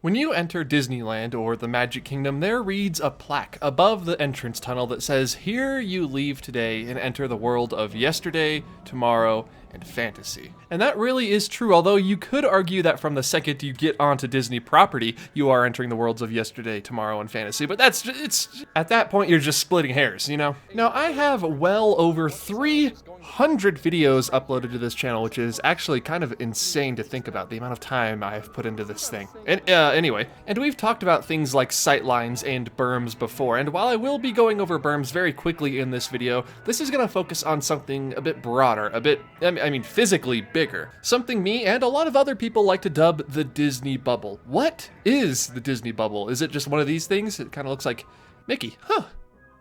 When you enter Disneyland or the Magic Kingdom, there reads a plaque above the entrance tunnel that says, "Here you leave today and enter the world of yesterday, tomorrow, and fantasy." And that really is true, although you could argue that from the second you get onto Disney property, you are entering the worlds of yesterday, tomorrow, and fantasy. But it's at that point, you're just splitting hairs, you know? Now, I have well over 300 videos uploaded to this channel, which is actually kind of insane to think about, the amount of time I've put into this thing. And anyway, and we've talked about things like sightlines and berms before, and while I will be going over berms very quickly in this video, this is going to focus on something a bit broader, I mean, physically bigger. Something me and a lot of other people like to dub the Disney bubble. What is the Disney bubble? Is it just one of these things? It kind of looks like Mickey. Huh.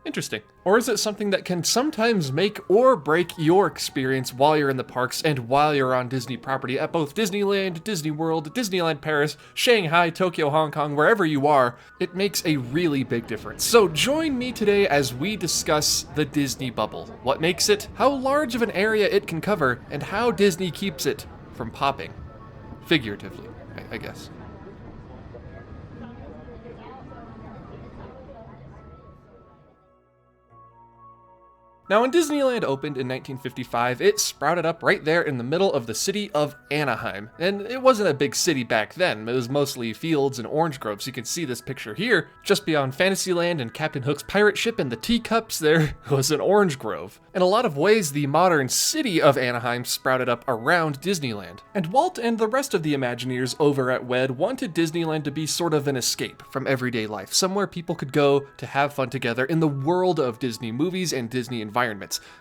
Interesting. Or is it something that can sometimes make or break your experience while you're in the parks and while you're on Disney property at both Disneyland, Disney World, Disneyland Paris, Shanghai, Tokyo, Hong Kong, wherever you are? It makes a really big difference. So join me today as we discuss the Disney bubble. What makes it, how large of an area it can cover, and how Disney keeps it from popping. Figuratively, I guess. Now, when Disneyland opened in 1955, it sprouted up right there in the middle of the city of Anaheim. And it wasn't a big city back then, it was mostly fields and orange groves. You can see this picture here. Just beyond Fantasyland and Captain Hook's pirate ship and the teacups, there was an orange grove. In a lot of ways, the modern city of Anaheim sprouted up around Disneyland. And Walt and the rest of the Imagineers over at WED wanted Disneyland to be sort of an escape from everyday life, somewhere people could go to have fun together in the world of Disney movies and Disney environments,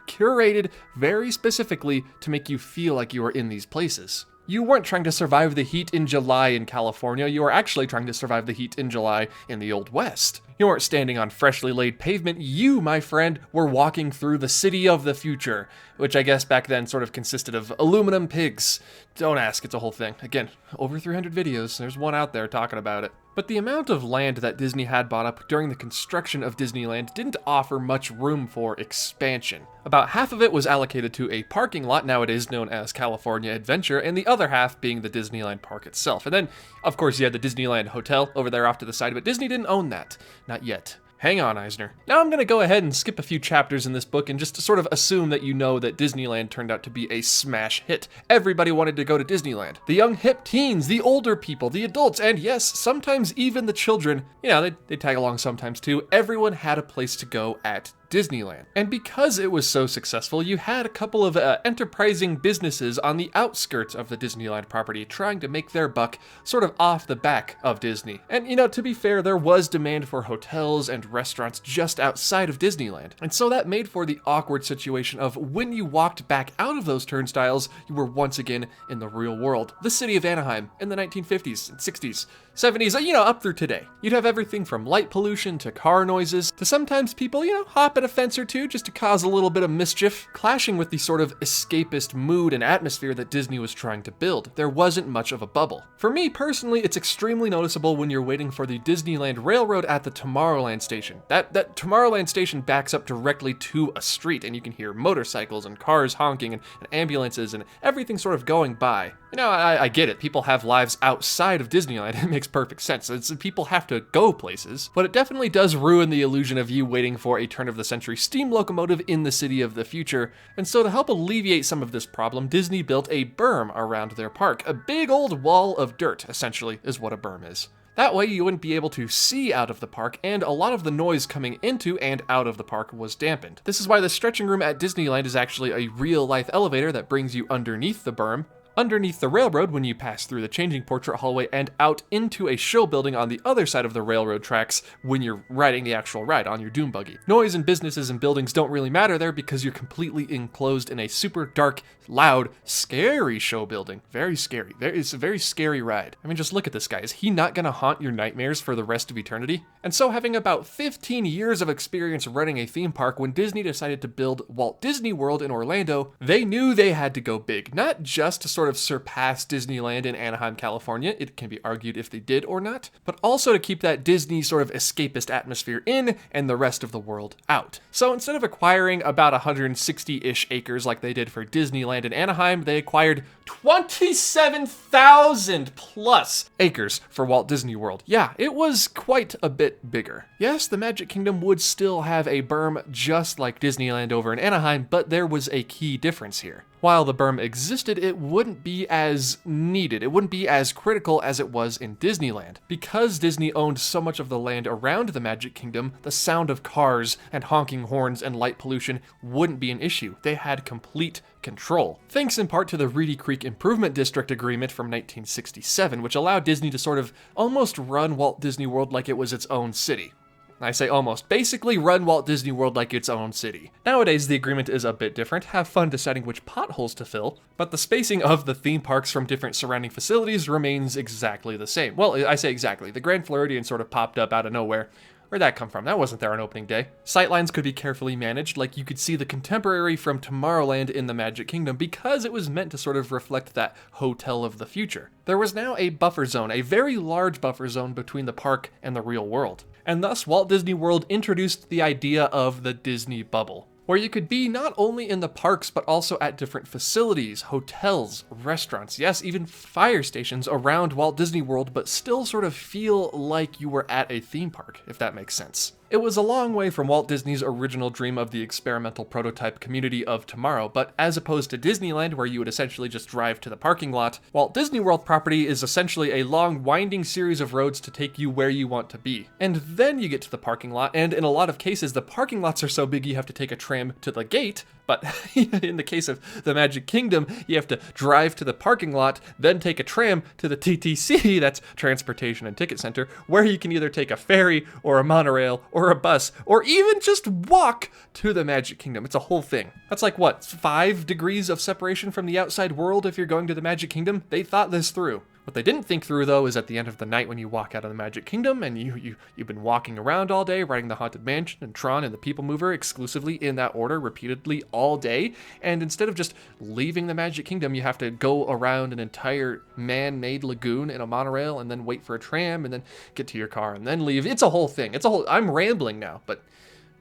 curated very specifically to make you feel like you are in these places. You weren't trying to survive the heat in July in California, you were actually trying to survive the heat in July in the Old West. You weren't standing on freshly laid pavement, you, my friend, were walking through the city of the future, which I guess back then sort of consisted of aluminum pigs. Don't ask, it's a whole thing. Again, over 300 videos, there's one out there talking about it. But the amount of land that Disney had bought up during the construction of Disneyland didn't offer much room for expansion. About half of it was allocated to a parking lot nowadays known as California Adventure, and the other half being the Disneyland park itself. And then, of course, you had the Disneyland Hotel over there off to the side, but Disney didn't own that. Not yet. Hang on, Eisner. Now I'm going to go ahead and skip a few chapters in this book and just to sort of assume that you know that Disneyland turned out to be a smash hit. Everybody wanted to go to Disneyland. The young hip teens, the older people, the adults, and yes, sometimes even the children, you know, they tag along sometimes too. Everyone had a place to go at Disneyland. And because it was so successful, you had a couple of enterprising businesses on the outskirts of the Disneyland property trying to make their buck sort of off the back of Disney. And you know, to be fair, there was demand for hotels and restaurants just outside of Disneyland. And so that made for the awkward situation of when you walked back out of those turnstiles, you were once again in the real world. The city of Anaheim in the 1950s and 60s, 70s, you know, up through today. You'd have everything from light pollution to car noises to sometimes people, you know, hop at a fence or two just to cause a little bit of mischief, clashing with the sort of escapist mood and atmosphere that Disney was trying to build. There wasn't much of a bubble. For me personally, it's extremely noticeable when you're waiting for the Disneyland Railroad at the Tomorrowland station. That Tomorrowland station backs up directly to a street, and you can hear motorcycles and cars honking and ambulances and everything sort of going by. You know, I get it. People have lives outside of Disneyland. It makes perfect sense. People have to go places, but it definitely does ruin the illusion of you waiting for a turn-of-the-century steam locomotive in the city of the future. And so to help alleviate some of this problem, Disney built a berm around their park. A big old wall of dirt, essentially, is what a berm is. That way you wouldn't be able to see out of the park, and a lot of the noise coming into and out of the park was dampened. This is why the stretching room at Disneyland is actually a real-life elevator that brings you underneath the berm, underneath the railroad when you pass through the changing portrait hallway, and out into a show building on the other side of the railroad tracks when you're riding the actual ride on your dune buggy. Noise and businesses and buildings don't really matter there because you're completely enclosed in a super dark, loud, scary show building. Very scary. It's a very scary ride. I mean, just look at this guy. Is he not gonna haunt your nightmares for the rest of eternity? And so having about 15 years of experience running a theme park, when Disney decided to build Walt Disney World in Orlando, they knew they had to go big, not just to sort sort of surpass Disneyland in Anaheim, California. It can be argued if they did or not, but also to keep that Disney sort of escapist atmosphere in and the rest of the world out. So instead of acquiring about 160-ish acres like they did for Disneyland in Anaheim, they acquired 27,000 plus acres for Walt Disney World. Yeah, it was quite a bit bigger. Yes, the Magic Kingdom would still have a berm just like Disneyland over in Anaheim, but there was a key difference here. While the berm existed, it wouldn't be as needed. It wouldn't be as critical as it was in Disneyland. Because Disney owned so much of the land around the Magic Kingdom, the sound of cars and honking horns and light pollution wouldn't be an issue. They had complete control. Thanks in part to the Reedy Creek Improvement District Agreement from 1967, which allowed Disney to sort of almost run Walt Disney World like it was its own city. I say almost. Basically run Walt Disney World like its own city. Nowadays, the agreement is a bit different. Have fun deciding which potholes to fill, but the spacing of the theme parks from different surrounding facilities remains exactly the same. Well, I say exactly. The Grand Floridian sort of popped up out of nowhere. Where'd that come from? That wasn't there on opening day. Sightlines could be carefully managed, like you could see the Contemporary from Tomorrowland in the Magic Kingdom, because it was meant to sort of reflect that hotel of the future. There was now a buffer zone, a very large buffer zone between the park and the real world. And thus, Walt Disney World introduced the idea of the Disney bubble, where you could be not only in the parks, but also at different facilities, hotels, restaurants, yes, even fire stations around Walt Disney World, but still sort of feel like you were at a theme park, if that makes sense. It was a long way from Walt Disney's original dream of the experimental prototype community of tomorrow, but as opposed to Disneyland, where you would essentially just drive to the parking lot, Walt Disney World property is essentially a long, winding series of roads to take you where you want to be. And then you get to the parking lot, and in a lot of cases, the parking lots are so big you have to take a tram to the gate, but in the case of the Magic Kingdom, you have to drive to the parking lot, then take a tram to the TTC, that's Transportation and Ticket Center, where you can either take a ferry or a monorail or a bus, or even just walk to the Magic Kingdom. It's a whole thing. That's like, what, 5 degrees of separation from the outside world if you're going to the Magic Kingdom? They thought this through. What they didn't think through, though, is at the end of the night when you walk out of the Magic Kingdom and you've been walking around all day, riding the Haunted Mansion and Tron and the People Mover exclusively in that order repeatedly all day, and instead of just leaving the Magic Kingdom, you have to go around an entire man-made lagoon in a monorail and then wait for a tram and then get to your car and then leave. It's a whole thing. I'm rambling now, but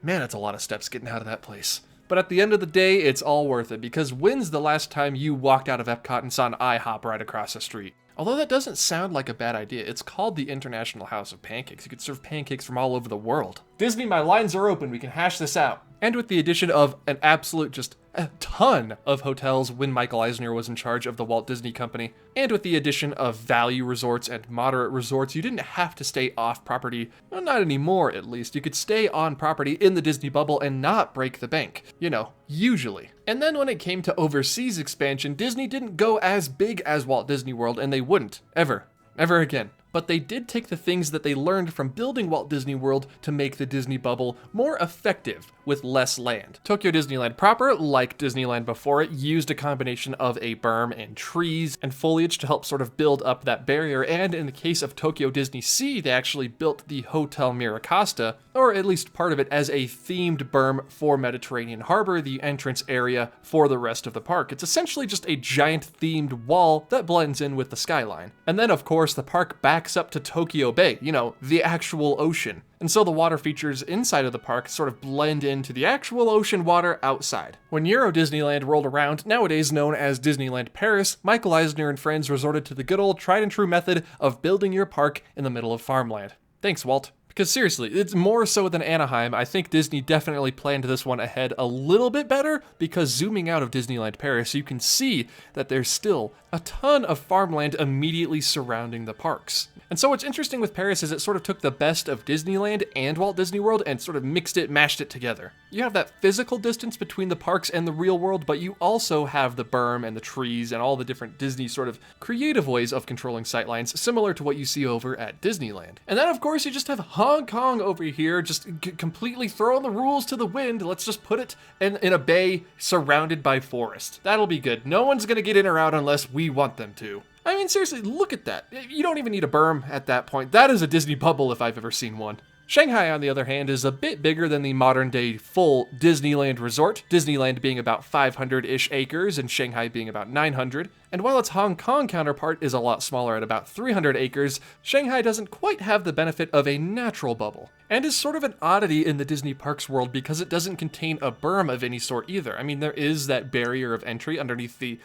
man, it's a lot of steps getting out of that place. But at the end of the day, it's all worth it, because when's the last time you walked out of Epcot and saw an IHOP right across the street? Although that doesn't sound like a bad idea, it's called the International House of Pancakes. You could serve pancakes from all over the world. Disney, my lines are open. We can hash this out. And with the addition of an absolute just a ton of hotels when Michael Eisner was in charge of the Walt Disney Company, and with the addition of value resorts and moderate resorts, you didn't have to stay off property. Well, not anymore, at least. You could stay on property in the Disney bubble and not break the bank. You know, usually. And then when it came to overseas expansion, Disney didn't go as big as Walt Disney World, and they wouldn't. Ever again. But they did take the things that they learned from building Walt Disney World to make the Disney bubble more effective with less land. Tokyo Disneyland proper, like Disneyland before it, used a combination of a berm and trees and foliage to help sort of build up that barrier, and in the case of Tokyo Disney Sea, they actually built the Hotel Miracosta, or at least part of it, as a themed berm for Mediterranean Harbor, the entrance area for the rest of the park. It's essentially just a giant themed wall that blends in with the skyline. And then, of course, the park backs up to Tokyo Bay, you know, the actual ocean. And so the water features inside of the park sort of blend into the actual ocean water outside. When Euro Disneyland rolled around, nowadays known as Disneyland Paris, Michael Eisner and friends resorted to the good old tried and true method of building your park in the middle of farmland. Thanks, Walt. Because seriously, it's more so than Anaheim. I think Disney definitely planned this one ahead a little bit better, because zooming out of Disneyland Paris, you can see that there's still a ton of farmland immediately surrounding the parks. And so what's interesting with Paris is it sort of took the best of Disneyland and Walt Disney World and sort of mashed it together. You have that physical distance between the parks and the real world, but you also have the berm and the trees and all the different Disney sort of creative ways of controlling sightlines, similar to what you see over at Disneyland. And then, of course, you just have Hong Kong over here, just completely throwing the rules to the wind. Let's just put it in a bay surrounded by forest. That'll be good. No one's gonna get in or out unless we want them to. I mean, seriously, look at that. You don't even need a berm at that point. That is a Disney bubble if I've ever seen one. Shanghai, on the other hand, is a bit bigger than the modern-day full Disneyland resort, Disneyland being about 500-ish acres and Shanghai being about 900. And while its Hong Kong counterpart is a lot smaller at about 300 acres, Shanghai doesn't quite have the benefit of a natural bubble, and is sort of an oddity in the Disney parks world because it doesn't contain a berm of any sort either. I mean, there is that barrier of entry underneath the,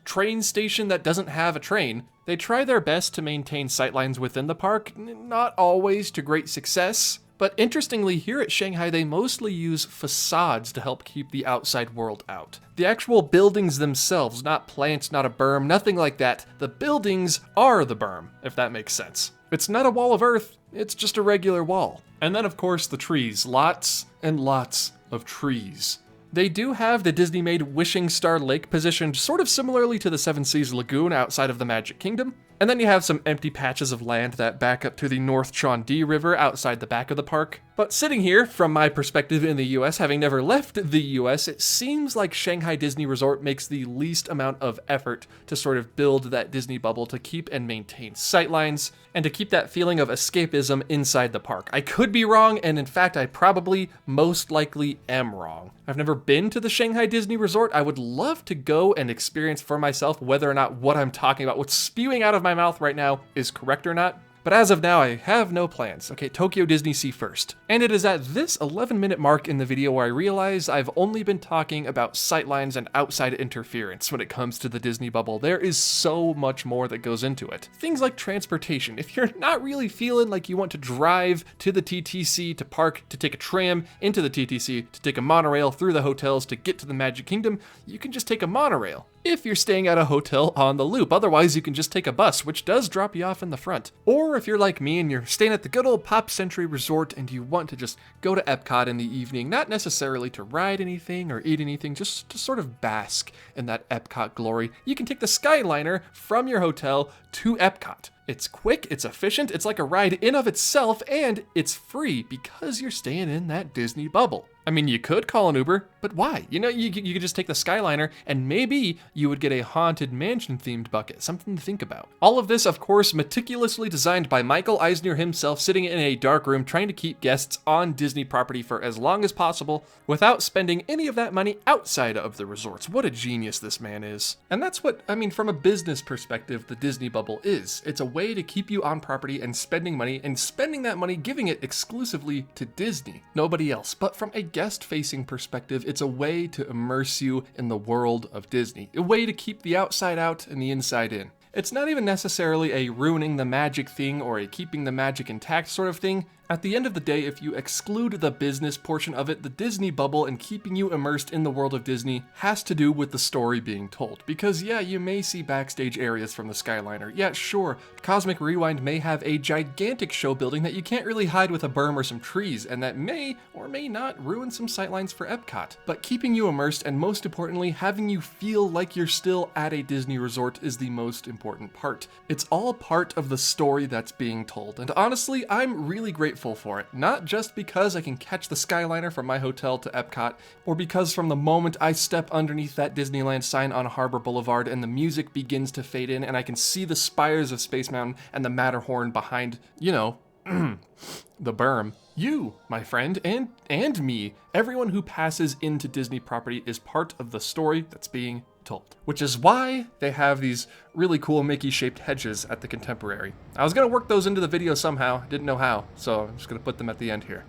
train station that doesn't have a train. They try their best to maintain sightlines within the park, not always to great success. But interestingly, here at Shanghai, they mostly use facades to help keep the outside world out. The actual buildings themselves, not plants, not a berm, nothing like that. The buildings are the berm, if that makes sense. It's not a wall of earth, it's just a regular wall. And then, of course, the trees. Lots and lots of trees. They do have the Disney-made Wishing Star Lake positioned sort of similarly to the Seven Seas Lagoon outside of the Magic Kingdom. And then you have some empty patches of land that back up to the North Chon-Dee River outside the back of the park. But sitting here, from my perspective in the US, having never left the US, it seems like Shanghai Disney Resort makes the least amount of effort to sort of build that Disney bubble to keep and maintain sightlines, and to keep that feeling of escapism inside the park. I could be wrong, and in fact, I probably most likely am wrong. I've never been to the Shanghai Disney Resort. I would love to go and experience for myself whether or not what I'm talking about, what's spewing out of my mouth right now, is correct or not. But as of now, I have no plans. Okay, Tokyo Disney Sea first. And it is at this 11-minute mark in the video where I realize I've only been talking about sightlines and outside interference when it comes to the Disney bubble. There is so much more that goes into it. Things like transportation. If you're not really feeling like you want to drive to the TTC to park, to take a tram into the TTC, to take a monorail through the hotels to get to the Magic Kingdom, you can just take a monorail. If you're staying at a hotel on the Loop. Otherwise, you can just take a bus, which does drop you off in the front. Or if you're like me and you're staying at the good old Pop Century Resort and you want to just go to Epcot in the evening, not necessarily to ride anything or eat anything, just to sort of bask in that Epcot glory, you can take the Skyliner from your hotel to Epcot. It's quick, it's efficient, it's like a ride in of itself, and it's free because you're staying in that Disney bubble. I mean, you could call an Uber, but why? You could just take the Skyliner and maybe you would get a Haunted Mansion themed bucket, something to think about. All of this, of course, meticulously designed by Michael Eisner himself, sitting in a dark room trying to keep guests on Disney property for as long as possible without spending any of that money outside of the resorts. What a genius this man is. And that's what, from a business perspective, the Disney bubble is. It's a way to keep you on property and spending money, and spending that money, giving it exclusively to Disney, nobody else. But from a guest-facing perspective, it's a way to immerse you in the world of Disney, a way to keep the outside out and the inside in. It's not even necessarily a ruining the magic thing or a keeping the magic intact sort of thing. At the end of the day, if you exclude the business portion of it, the Disney bubble and keeping you immersed in the world of Disney has to do with the story being told. Because yeah, you may see backstage areas from the Skyliner. Yeah, sure, Cosmic Rewind may have a gigantic show building that you can't really hide with a berm or some trees, and that may or may not ruin some sightlines for Epcot. But keeping you immersed, and most importantly, having you feel like you're still at a Disney resort is the most important part. It's all part of the story that's being told, and honestly, I'm really grateful for it. Not just because I can catch the Skyliner from my hotel to Epcot, or because from the moment I step underneath that Disneyland sign on Harbor Boulevard and the music begins to fade in and I can see the spires of Space Mountain and the Matterhorn behind, the berm. You, my friend, and me, everyone who passes into Disney property is part of the story that's being told. Which is why they have these really cool Mickey-shaped hedges at the Contemporary. I was gonna work those into the video somehow, didn't know how, so I'm just gonna put them at the end here.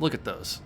Look at those.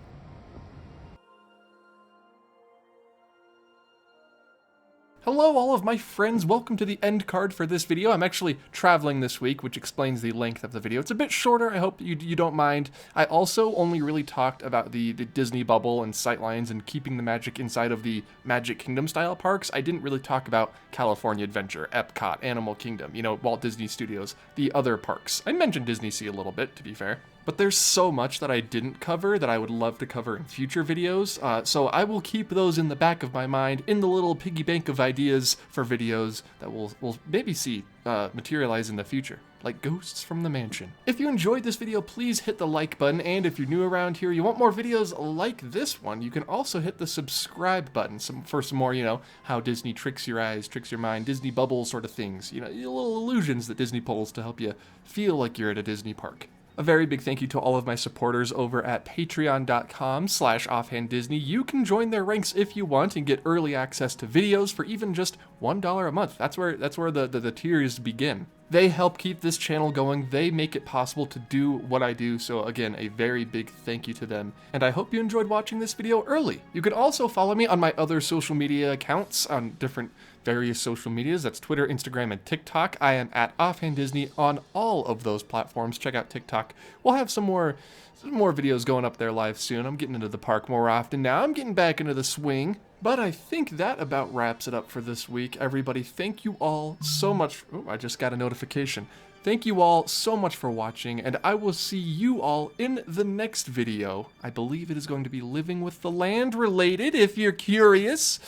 Hello all of my friends, welcome to the end card for this video. I'm actually traveling this week, which explains the length of the video. It's a bit shorter, I hope you don't mind. I also only really talked about the Disney bubble and sightlines and keeping the magic inside of the Magic Kingdom style parks. I didn't really talk about California Adventure, Epcot, Animal Kingdom, Walt Disney Studios, the other parks. I mentioned Disney Sea a little bit, to be fair. But there's so much that I didn't cover that I would love to cover in future videos, so I will keep those in the back of my mind in the little piggy bank of ideas for videos that we'll maybe see materialize in the future, like ghosts from the mansion. If you enjoyed this video, please hit the like button, and if you're new around here, you want more videos like this one, you can also hit the subscribe button for some more, how Disney tricks your eyes, tricks your mind, Disney bubble sort of things, little illusions that Disney pulls to help you feel like you're at a Disney park. A very big thank you to all of my supporters over at patreon.com/offhanddisney. You can join their ranks if you want and get early access to videos for even just $1 a month. That's where the tiers begin. They help keep this channel going. They make it possible to do what I do. So again, a very big thank you to them. And I hope you enjoyed watching this video early. You can also follow me on my other social media accounts on different various social medias. That's Twitter, Instagram, and TikTok. I am at offhanddisney on all of those platforms. Check out TikTok. We'll have some more videos going up there live soon. I'm getting into the park more often now. I'm getting back into the swing. But I think that about wraps it up for this week. Everybody, thank you all so much. Oh, I just got a notification. Thank you all so much for watching, and I will see you all in the next video. I believe it is going to be Living with the Land related, if you're curious.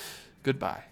Goodbye.